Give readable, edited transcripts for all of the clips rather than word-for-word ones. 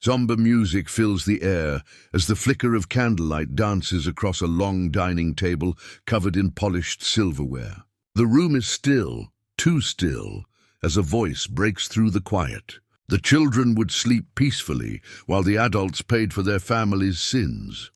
Somber music fills the air as the flicker of candlelight dances across a long dining table covered in polished silverware. The room is still, too still, as a voice breaks through the quiet. The children would sleep peacefully while the adults paid for their families' sins.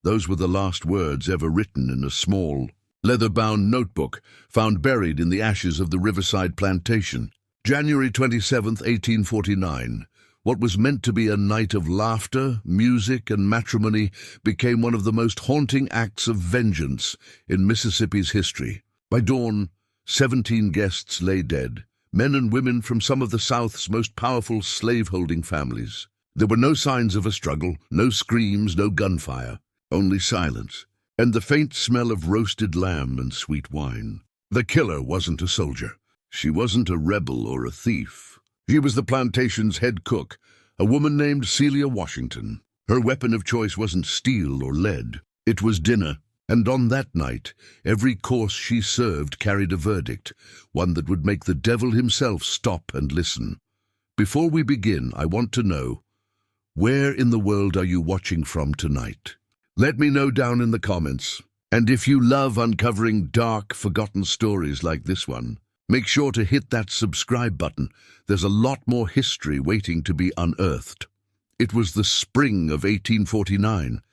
Those were the last words ever written in a small, leather-bound notebook found buried in the ashes of the riverside plantation. January 27, 1849. What was meant to be a night of laughter, music, and matrimony became one of the most haunting acts of vengeance in Mississippi's history. By dawn, 17 guests lay dead, men and women from some of the South's most powerful slave-holding families. There were no signs of a struggle, no screams, no gunfire, only silence, and the faint smell of roasted lamb and sweet wine. The killer wasn't a soldier. She wasn't a rebel or a thief. She was the plantation's head cook, a woman named Celia Washington. Her weapon of choice wasn't steel or lead. It was dinner, and on that night, every course she served carried a verdict, one that would make the devil himself stop and listen. Before we begin, I want to know, where in the world are you watching from tonight? Let me know down in the comments. And if you love uncovering dark, forgotten stories like this one, make sure to hit that subscribe button. There's a lot more history waiting to be unearthed. It was the spring of 1849.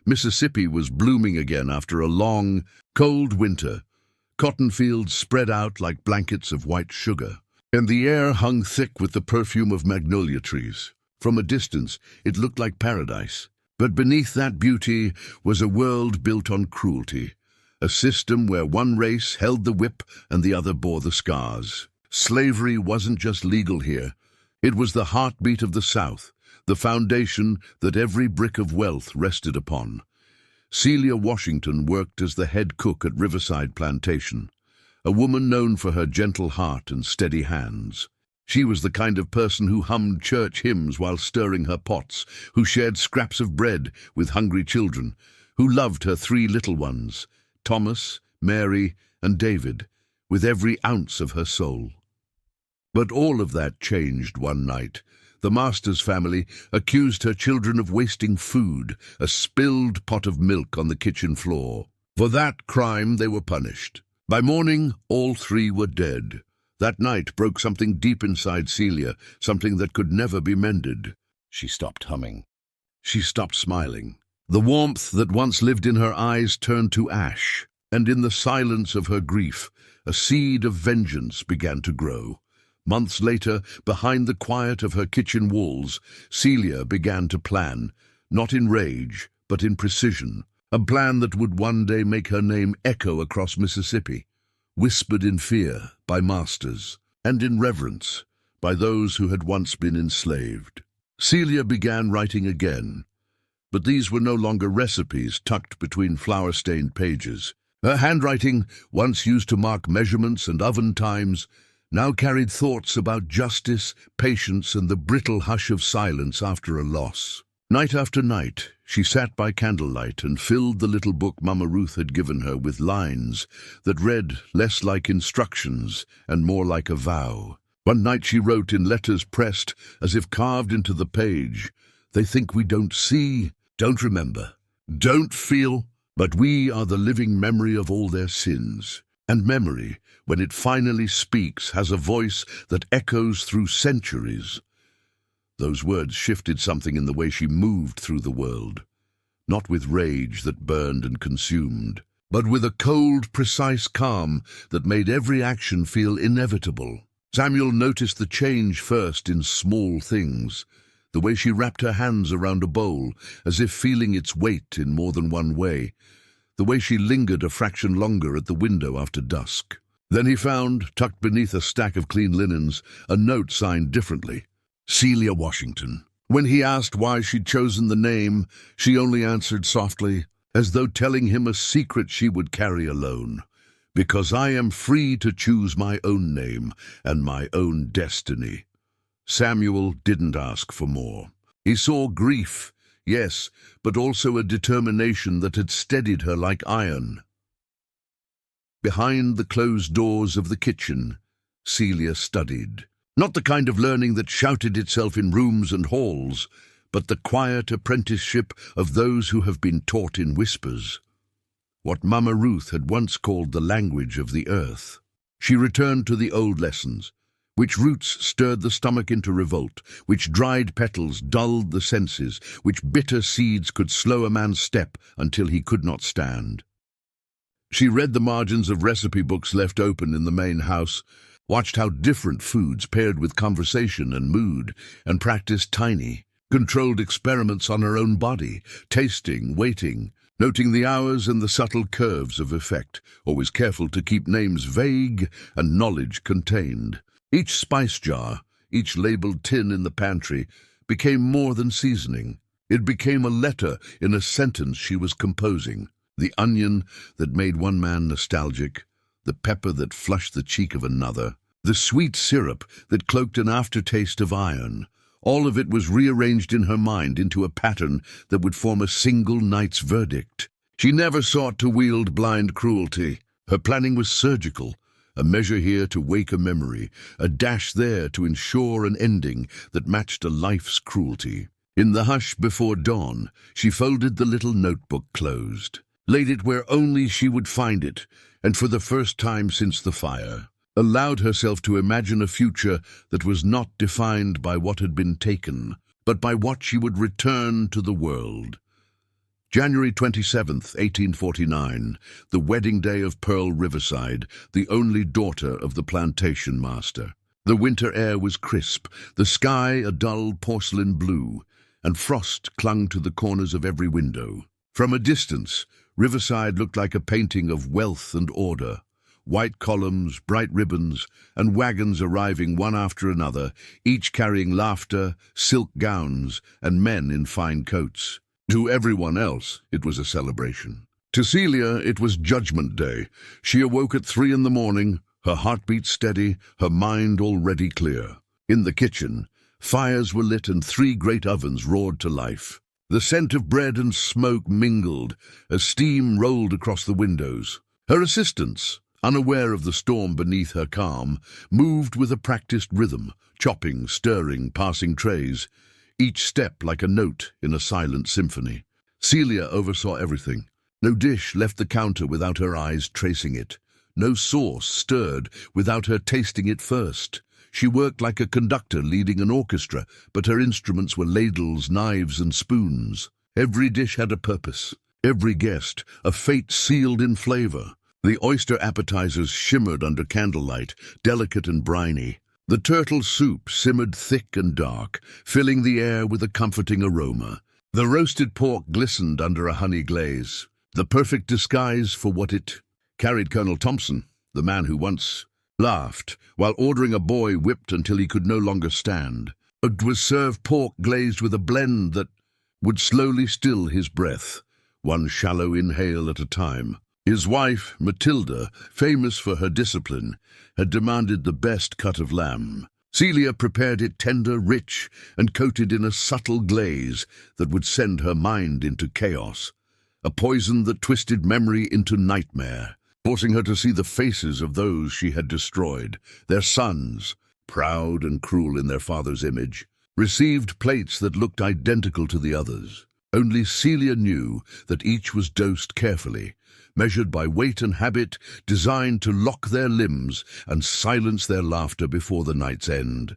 Mississippi was blooming again after a long, cold winter. Cotton fields spread out like blankets of white sugar, and the air hung thick with the perfume of magnolia trees. From a distance, it looked like paradise. But beneath that beauty was a world built on cruelty. A system where one race held the whip and the other bore the scars. Slavery wasn't just legal here. It was the heartbeat of the South, the foundation that every brick of wealth rested upon. Celia Washington worked as the head cook at Riverside Plantation, a woman known for her gentle heart and steady hands. She was the kind of person who hummed church hymns while stirring her pots, who shared scraps of bread with hungry children, who loved her 3 little ones, Thomas, Mary, and David, with every ounce of her soul. But all of that changed one night. The master's family accused her children of wasting food, a spilled pot of milk on the kitchen floor. For that crime they were punished. By morning, all 3 were dead. That night broke something deep inside Celia, something that could never be mended. She stopped humming. She stopped smiling. The warmth that once lived in her eyes turned to ash, and in the silence of her grief, a seed of vengeance began to grow. Months later, behind the quiet of her kitchen walls, Celia began to plan, not in rage, but in precision, a plan that would one day make her name echo across Mississippi, whispered in fear by masters, and in reverence by those who had once been enslaved. Celia began writing again, but these were no longer recipes tucked between flour-stained pages. Her handwriting, once used to mark measurements and oven times, now carried thoughts about justice, patience, and the brittle hush of silence after a loss. Night after night, she sat by candlelight and filled the little book Mama Ruth had given her with lines that read less like instructions and more like a vow. One night she wrote in letters pressed as if carved into the page, "They think we don't see, don't remember, don't feel, but we are the living memory of all their sins. And memory, when it finally speaks, has a voice that echoes through centuries." Those words shifted something in the way she moved through the world, not with rage that burned and consumed, but with a cold, precise calm that made every action feel inevitable. Samuel noticed the change first in small things, the way she wrapped her hands around a bowl, as if feeling its weight in more than one way, the way she lingered a fraction longer at the window after dusk. Then he found, tucked beneath a stack of clean linens, a note signed differently, Celia Washington. When he asked why she'd chosen the name, she only answered softly, as though telling him a secret she would carry alone. "Because I am free to choose my own name and my own destiny." Samuel didn't ask for more. He saw grief, yes, but also a determination that had steadied her like iron. Behind the closed doors of the kitchen, Celia studied. Not the kind of learning that shouted itself in rooms and halls, but the quiet apprenticeship of those who have been taught in whispers. What Mama Ruth had once called the language of the earth. She returned to the old lessons, which roots stirred the stomach into revolt, which dried petals dulled the senses, which bitter seeds could slow a man's step until he could not stand. She read the margins of recipe books left open in the main house, watched how different foods paired with conversation and mood, and practiced tiny, controlled experiments on her own body, tasting, waiting, noting the hours and the subtle curves of effect, always careful to keep names vague and knowledge contained. Each spice jar, each labeled tin in the pantry, became more than seasoning. It became a letter in a sentence she was composing. The onion that made one man nostalgic, the pepper that flushed the cheek of another, the sweet syrup that cloaked an aftertaste of iron. All of it was rearranged in her mind into a pattern that would form a single night's verdict. She never sought to wield blind cruelty. Her planning was surgical, a measure here to wake a memory, a dash there to ensure an ending that matched a life's cruelty. In the hush before dawn, she folded the little notebook closed, laid it where only she would find it, and for the first time since the fire, allowed herself to imagine a future that was not defined by what had been taken, but by what she would return to the world. January 27th, 1849, the wedding day of Pearl Riverside, the only daughter of the plantation master. The winter air was crisp, the sky a dull porcelain blue, and frost clung to the corners of every window. From a distance, Riverside looked like a painting of wealth and order. White columns, bright ribbons, and wagons arriving one after another, each carrying laughter, silk gowns, and men in fine coats. To everyone else, it was a celebration. To Celia, it was Judgment Day. She awoke at 3 in the morning, her heartbeat steady, her mind already clear. In the kitchen, fires were lit and 3 great ovens roared to life. The scent of bread and smoke mingled as steam rolled across the windows. Her assistants, unaware of the storm beneath her calm, moved with a practiced rhythm, chopping, stirring, passing trays, each step like a note in a silent symphony. Celia oversaw everything. No dish left the counter without her eyes tracing it. No sauce stirred without her tasting it first. She worked like a conductor leading an orchestra, but her instruments were ladles, knives, and spoons. Every dish had a purpose, every guest a fate sealed in flavor. The oyster appetizers shimmered under candlelight, delicate and briny. The turtle soup simmered thick and dark, filling the air with a comforting aroma. The roasted pork glistened under a honey glaze, the perfect disguise for what it carried. Colonel Thompson, the man who once laughed while ordering a boy whipped until he could no longer stand. It was served pork glazed with a blend that would slowly still his breath, one shallow inhale at a time. His wife, Matilda, famous for her discipline, had demanded the best cut of lamb. Celia prepared it tender, rich, and coated in a subtle glaze that would send her mind into chaos, a poison that twisted memory into nightmare, forcing her to see the faces of those she had destroyed. Their sons, proud and cruel in their father's image, received plates that looked identical to the others. Only Celia knew that each was dosed carefully, measured by weight and habit, designed to lock their limbs and silence their laughter before the night's end.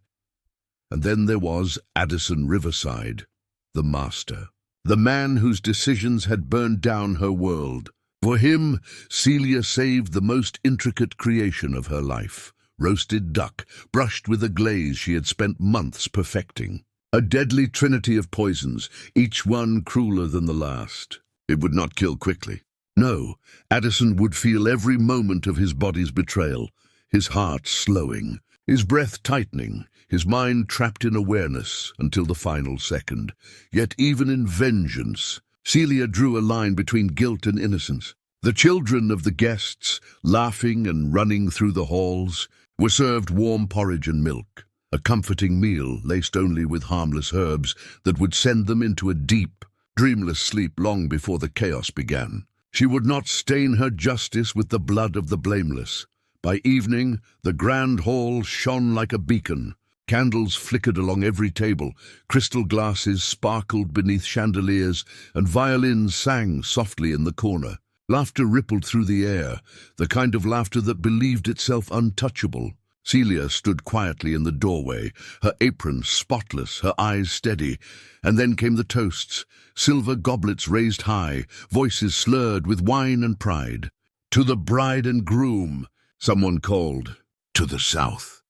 And then there was Addison Riverside, the master, the man whose decisions had burned down her world. For him, Celia saved the most intricate creation of her life, roasted duck, brushed with a glaze she had spent months perfecting. A deadly trinity of poisons, each one crueler than the last. It would not kill quickly. No, Addison would feel every moment of his body's betrayal, his heart slowing, his breath tightening, his mind trapped in awareness until the final second. Yet even in vengeance, Celia drew a line between guilt and innocence. The children of the guests, laughing and running through the halls, were served warm porridge and milk, a comforting meal laced only with harmless herbs that would send them into a deep, dreamless sleep long before the chaos began. She would not stain her justice with the blood of the blameless. By evening, the grand hall shone like a beacon, Candles flickered along every table, crystal glasses sparkled beneath chandeliers, and violins sang softly in the corner. Laughter rippled through the air, the kind of laughter that believed itself untouchable. Celia stood quietly in the doorway, her apron spotless, her eyes steady. And then came the toasts, silver goblets raised high, voices slurred with wine and pride. "To the bride and groom," someone called. "To the south,"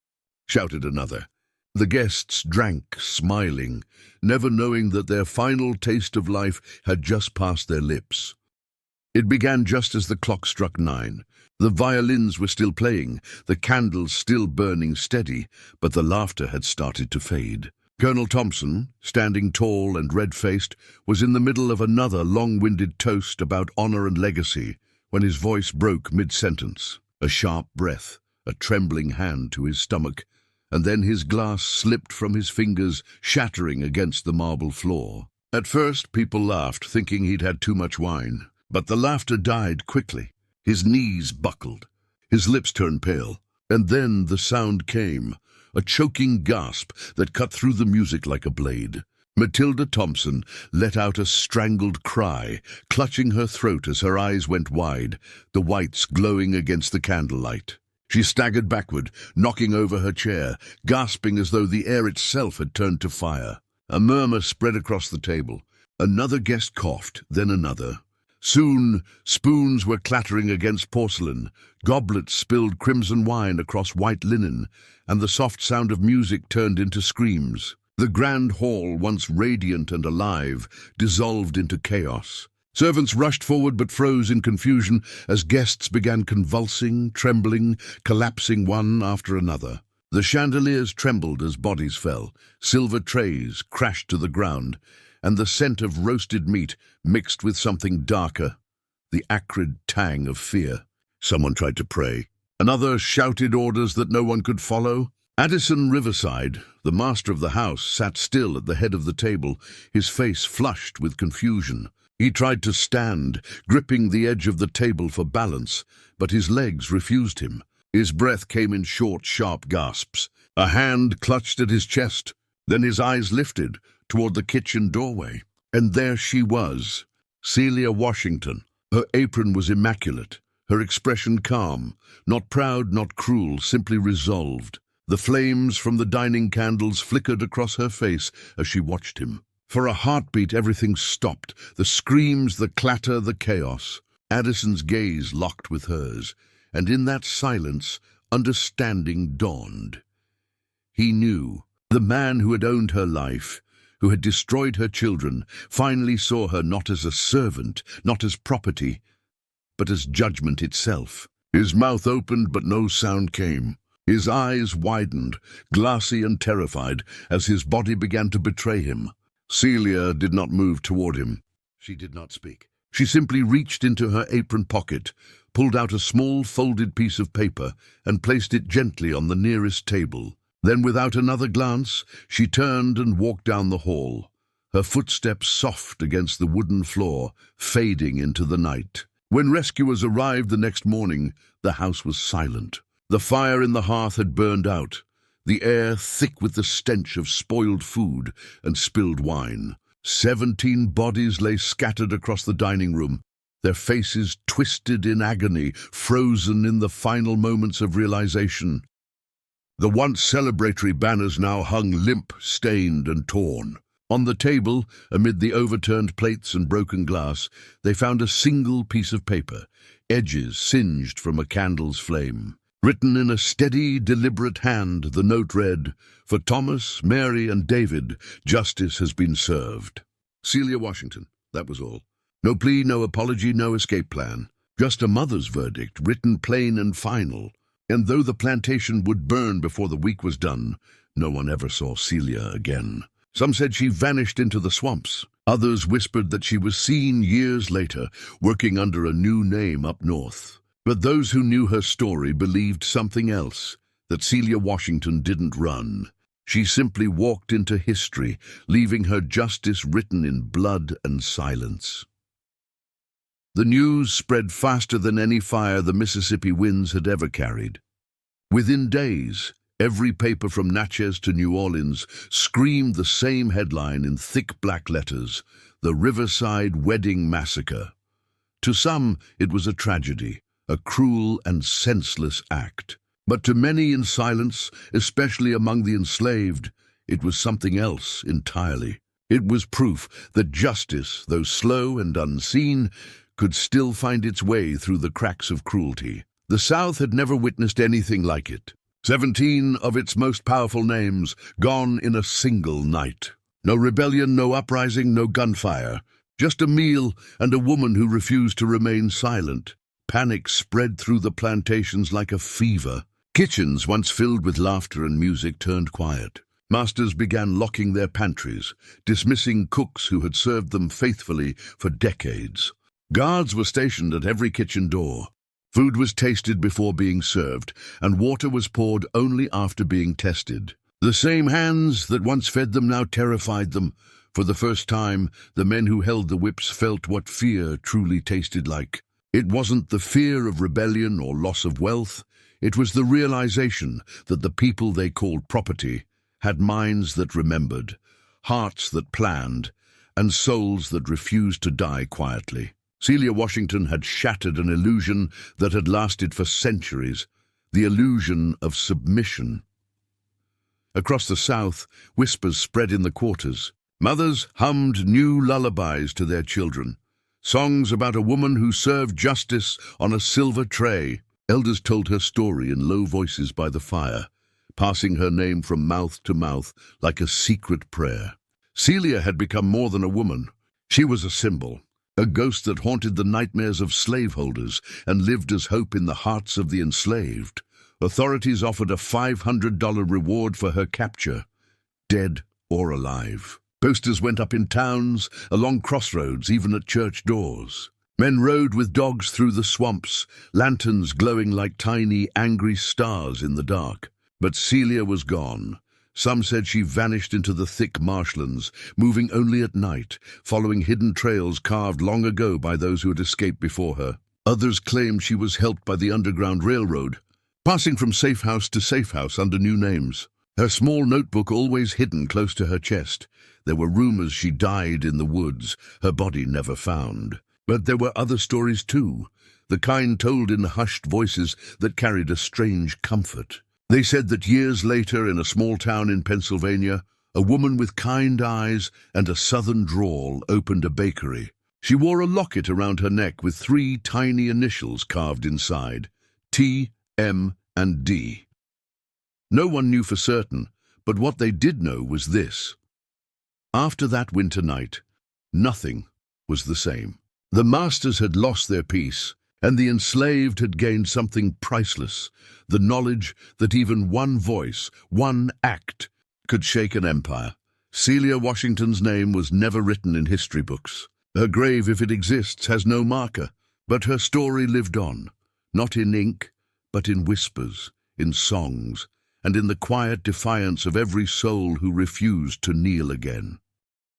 shouted another. The guests drank, smiling, never knowing that their final taste of life had just passed their lips. It began just as the clock struck 9. The violins were still playing, the candles still burning steady, but the laughter had started to fade. Colonel Thompson, standing tall and red-faced, was in the middle of another long-winded toast about honor and legacy, when his voice broke mid-sentence. A sharp breath, a trembling hand to his stomach, and then his glass slipped from his fingers, shattering against the marble floor. At first, people laughed, thinking he'd had too much wine. But the laughter died quickly. His knees buckled. His lips turned pale. And then the sound came, a choking gasp that cut through the music like a blade. Matilda Thompson let out a strangled cry, clutching her throat as her eyes went wide, the whites glowing against the candlelight. She staggered backward, knocking over her chair, gasping as though the air itself had turned to fire. A murmur spread across the table. Another guest coughed, then another. Soon, spoons were clattering against porcelain, goblets spilled crimson wine across white linen, and the soft sound of music turned into screams. The grand hall, once radiant and alive, dissolved into chaos. Servants rushed forward but froze in confusion as guests began convulsing, trembling, collapsing one after another. The chandeliers trembled as bodies fell, silver trays crashed to the ground, and the scent of roasted meat mixed with something darker, the acrid tang of fear. Someone tried to pray. Another shouted orders that no one could follow. Addison Riverside, the master of the house, sat still at the head of the table, his face flushed with confusion. He tried to stand, gripping the edge of the table for balance, but his legs refused him. His breath came in short, sharp gasps. A hand clutched at his chest. Then his eyes lifted toward the kitchen doorway. And there she was, Celia Washington. Her apron was immaculate, her expression calm, not proud, not cruel, simply resolved. The flames from the dining candles flickered across her face as she watched him. For a heartbeat, everything stopped. The screams, the clatter, the chaos. Addison's gaze locked with hers, and in that silence, understanding dawned. He knew. The man who had owned her life, who had destroyed her children, finally saw her not as a servant, not as property, but as judgment itself. His mouth opened, but no sound came. His eyes widened, glassy and terrified, as his body began to betray him. Celia did not move toward him. She did not speak. She simply reached into her apron pocket, pulled out a small folded piece of paper, and placed it gently on the nearest table. Then, without another glance, she turned and walked down the hall, her footsteps soft against the wooden floor, fading into the night. When rescuers arrived the next morning, the house was silent. The fire in the hearth had burned out, the air thick with the stench of spoiled food and spilled wine. 17 bodies lay scattered across the dining room, their faces twisted in agony, frozen in the final moments of realization. The once celebratory banners now hung limp, stained and torn. On the table, amid the overturned plates and broken glass, they found a single piece of paper, edges singed from a candle's flame. Written in a steady, deliberate hand, the note read, "For Thomas, Mary, and David, justice has been served." Celia Washington, that was all. No plea, no apology, no escape plan. Just a mother's verdict, written plain and final. And though the plantation would burn before the week was done, no one ever saw Celia again. Some said she vanished into the swamps. Others whispered that she was seen years later, working under a new name up north. But those who knew her story believed something else, that Celia Washington didn't run. She simply walked into history, leaving her justice written in blood and silence. The news spread faster than any fire the Mississippi winds had ever carried. Within days, Every paper from Natchez to New Orleans screamed the same headline in thick black letters: "The Riverside Wedding Massacre." To some, it was a tragedy, a cruel and senseless act. But to many in silence, especially among the enslaved, it was something else entirely. It was proof that justice, though slow and unseen, could still find its way through the cracks of cruelty. The South had never witnessed anything like it. 17 of its most powerful names gone in a single night. No rebellion, no uprising, no gunfire. Just a meal and a woman who refused to remain silent. Panic spread through the plantations like a fever. Kitchens, once filled with laughter and music, turned quiet. Masters began locking their pantries, dismissing cooks who had served them faithfully for decades. Guards were stationed at every kitchen door. Food was tasted before being served, and water was poured only after being tested. The same hands that once fed them now terrified them. For the first time, the men who held the whips felt what fear truly tasted like. It wasn't the fear of rebellion or loss of wealth. It was the realization that the people they called property had minds that remembered, hearts that planned, and souls that refused to die quietly. Celia Washington had shattered an illusion that had lasted for centuries, the illusion of submission. Across the South, whispers spread in the quarters. Mothers hummed new lullabies to their children, songs about a woman who served justice on a silver tray. Elders told her story in low voices by the fire, passing her name from mouth to mouth like a secret prayer. Celia had become more than a woman. She was a symbol. A ghost that haunted the nightmares of slaveholders and lived as hope in the hearts of the enslaved. Authorities offered a $500 reward for her capture, dead or alive. Posters went up in towns, along crossroads, even at church doors. Men rode with dogs through the swamps, lanterns glowing like tiny, angry stars in the dark. But Celia was gone. Some said she vanished into the thick marshlands, moving only at night, following hidden trails carved long ago by those who had escaped before her. Others claimed she was helped by the Underground Railroad, passing from safe house to safe house under new names. Her small notebook always hidden close to her chest. There were rumors she died in the woods, her body never found. But there were other stories too, the kind told in hushed voices that carried a strange comfort. They said that years later, in a small town in Pennsylvania, a woman with kind eyes and a southern drawl opened a bakery. She wore a locket around her neck with 3 tiny initials carved inside: T, M, and D. No one knew for certain, but what they did know was this. After that winter night, nothing was the same. The masters had lost their peace, and the enslaved had gained something priceless, the knowledge that even one voice, one act, could shake an empire. Celia Washington's name was never written in history books. Her grave, if it exists, has no marker, but her story lived on, not in ink, but in whispers, in songs, and in the quiet defiance of every soul who refused to kneel again.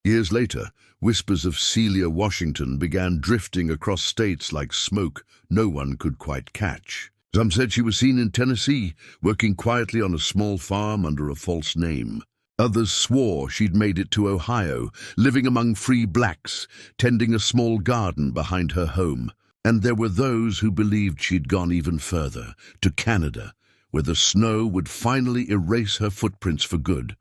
Years later, whispers of Celia Washington began drifting across states like smoke no one could quite catch. Some said she was seen in Tennessee, working quietly on a small farm under a false name. Others swore she'd made it to Ohio, living among free blacks, tending a small garden behind her home. And there were those who believed she'd gone even further, to Canada, where the snow would finally erase her footprints for good.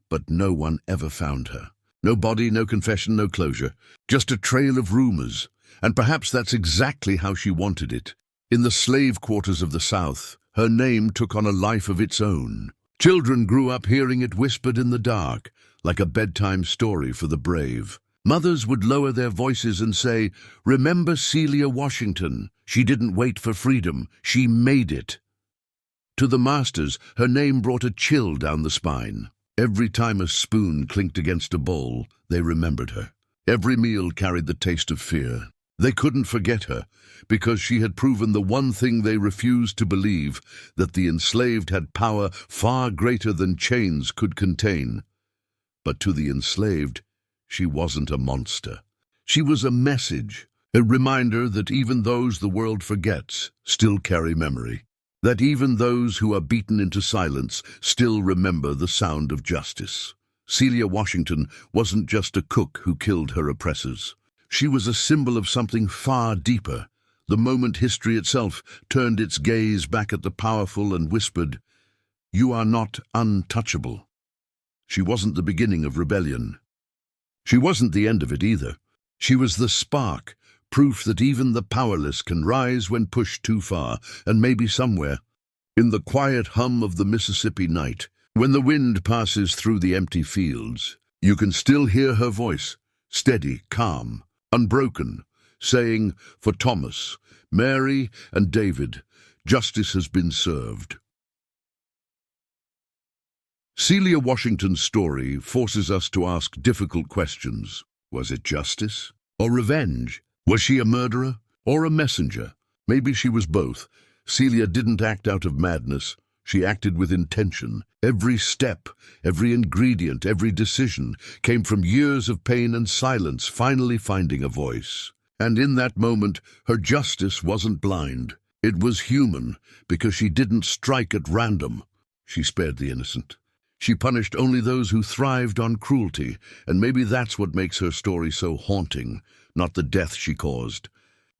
But no one ever found her. No body, no confession, no closure. Just a trail of rumors. And perhaps that's exactly how she wanted it. In the slave quarters of the South, her name took on a life of its own. Children grew up hearing it whispered in the dark, like a bedtime story for the brave. Mothers would lower their voices and say, "Remember Celia Washington. She didn't wait for freedom. She made it." To the masters, her name brought a chill down the spine. Every time a spoon clinked against a bowl, they remembered her. Every meal carried the taste of fear. They couldn't forget her, because she had proven the one thing they refused to believe, that the enslaved had power far greater than chains could contain. But to the enslaved, she wasn't a monster. She was a message, a reminder that even those the world forgets still carry memory. that even those who are beaten into silence still remember the sound of justice. Celia Washington wasn't just a cook who killed her oppressors. She was a symbol of something far deeper. The moment history itself turned its gaze back at the powerful and whispered, "You are not untouchable." She wasn't the beginning of rebellion. She wasn't the end of it either. She was the spark, proof that even the powerless can rise when pushed too far, and maybe somewhere, in the quiet hum of the Mississippi night, when the wind passes through the empty fields, you can still hear her voice, steady, calm, unbroken, saying, "For Thomas, Mary, and David, justice has been served." Celia Washington's story forces us to ask difficult questions. Was it justice or revenge? Was she a murderer or a messenger? Maybe she was both. Celia didn't act out of madness. She acted with intention. Every step, every ingredient, every decision came from years of pain and silence finally finding a voice. And in that moment, her justice wasn't blind. It was human, because she didn't strike at random. She spared the innocent. She punished only those who thrived on cruelty, and maybe that's what makes her story so haunting, not the death she caused,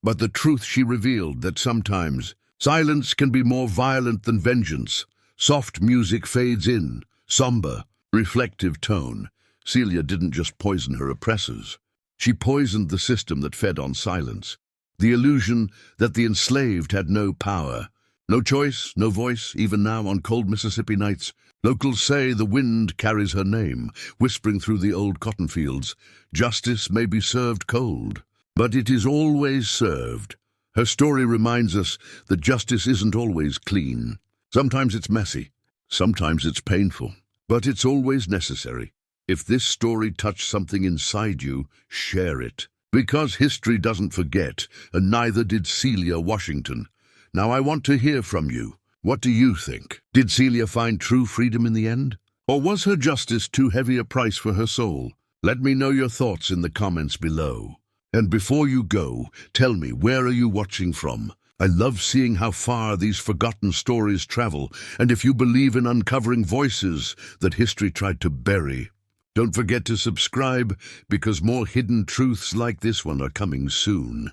but the truth she revealed, that sometimes silence can be more violent than vengeance. Soft music fades in, somber, reflective tone. Celia didn't just poison her oppressors. She poisoned the system that fed on silence, the illusion that the enslaved had no power, no choice, no voice. Even now on cold Mississippi nights, locals say the wind carries her name, whispering through the old cotton fields. Justice may be served cold, but it is always served. Her story reminds us that justice isn't always clean. Sometimes it's messy, sometimes it's painful, but it's always necessary. If this story touched something inside you, share it. Because history doesn't forget, and neither did Celia Washington. Now I want to hear from you. What do you think? Did Celia find true freedom in the end? Or was her justice too heavy a price for her soul? Let me know your thoughts in the comments below. And before you go, tell me, where are you watching from? I love seeing how far these forgotten stories travel, and if you believe in uncovering voices that history tried to bury. Don't forget to subscribe, because more hidden truths like this one are coming soon.